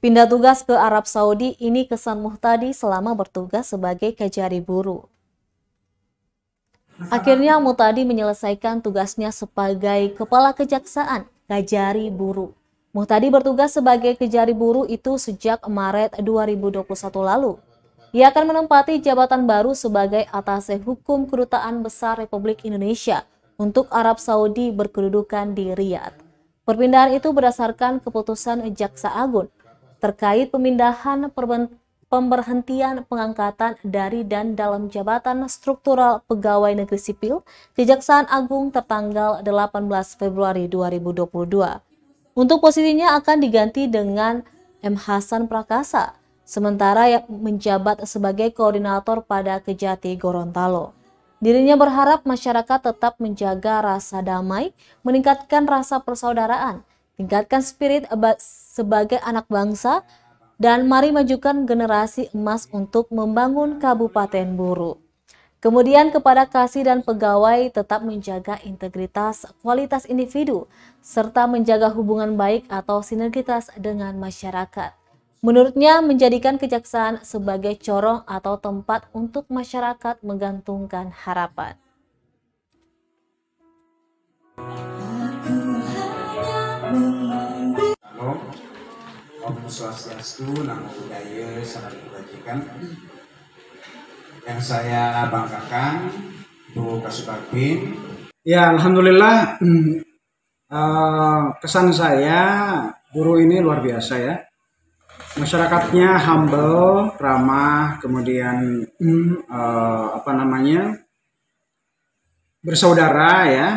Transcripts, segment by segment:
Pindah tugas ke Arab Saudi, ini kesan Muhtadi selama bertugas sebagai kajari buruh. Akhirnya Muhtadi menyelesaikan tugasnya sebagai Kepala Kejaksaan Kajari Buruh. Muhtadi bertugas sebagai Kajari Buruh itu sejak Maret 2021 lalu. Ia akan menempati jabatan baru sebagai Atase Hukum Kedutaan Besar Republik Indonesia untuk Arab Saudi berkedudukan di Riyadh. Perpindahan itu berdasarkan keputusan Jaksa Agung terkait pemindahan pemberhentian pengangkatan dari dan dalam jabatan struktural pegawai negeri sipil Kejaksaan Agung tertanggal 18 Februari 2022. Untuk posisinya akan diganti dengan M. Hasan Prakasa, sementara yang menjabat sebagai koordinator pada Kejati Gorontalo. Dirinya berharap masyarakat tetap menjaga rasa damai, meningkatkan rasa persaudaraan, tingkatkan spirit sebagai anak bangsa, dan mari majukan generasi emas untuk membangun Kabupaten Buruh. Kemudian kepada kasih dan pegawai tetap menjaga integritas, kualitas individu, serta menjaga hubungan baik atau sinergitas dengan masyarakat. Menurutnya menjadikan kejaksaan sebagai corong atau tempat untuk masyarakat menggantungkan harapan. Om Swastiastu, Namo Buddhaya, Salam Kebajikan. Yang saya banggakan, Bu Kasubagin. Ya, alhamdulillah. Kesan saya buruh ini luar biasa ya. Masyarakatnya humble, ramah, kemudian bersaudara ya,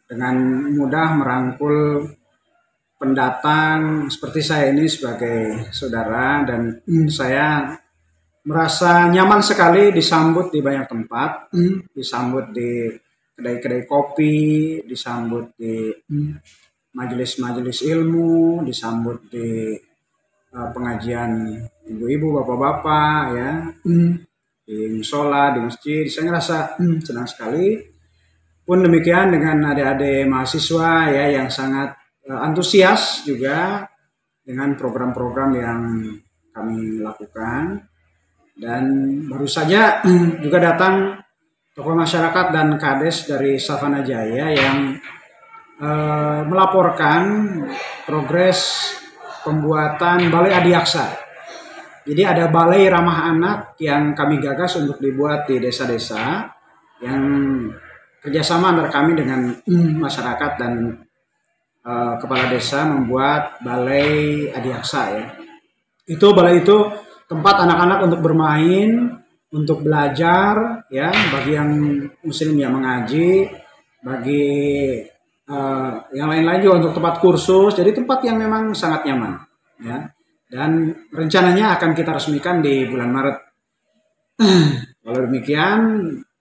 dengan mudah merangkul pendatang seperti saya ini sebagai saudara, dan saya merasa nyaman sekali disambut di banyak tempat, disambut di kedai-kedai kopi, disambut di majelis-majelis ilmu, disambut di pengajian ibu-ibu, bapak-bapak ya, di musola, di masjid. Saya ngerasa senang sekali. Pun demikian dengan adik-adik mahasiswa ya yang sangat antusias juga dengan program-program yang kami lakukan. Dan baru saja juga datang tokoh masyarakat dan kades dari Savana Jaya yang melaporkan progres pembuatan Balai Adiaksa. Jadi ada balai ramah anak yang kami gagas untuk dibuat di desa-desa, yang kerjasama antara kami dengan masyarakat dan kepala desa membuat Balai Adiaksa ya. Balai itu tempat anak-anak untuk bermain, untuk belajar ya, bagi yang muslim yang mengaji, bagi yang lain-lain juga untuk tempat kursus. Jadi tempat yang memang sangat nyaman ya. Dan rencananya akan kita resmikan di bulan Maret. Kalau demikian,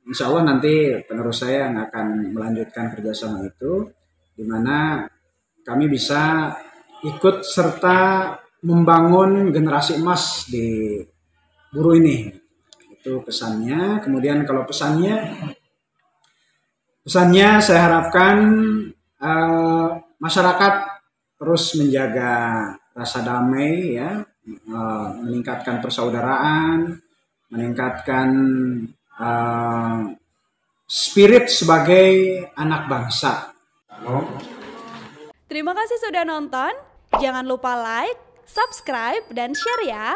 insya Allah nanti penerus saya yang akan melanjutkan kerjasama itu, di mana kami bisa ikut serta membangun generasi emas di buruh ini. Itu pesannya. Kemudian kalau pesannya saya harapkan masyarakat terus menjaga rasa damai ya, meningkatkan persaudaraan, meningkatkan spirit sebagai anak bangsa. Terima kasih sudah nonton. Jangan lupa like, subscribe, dan share ya.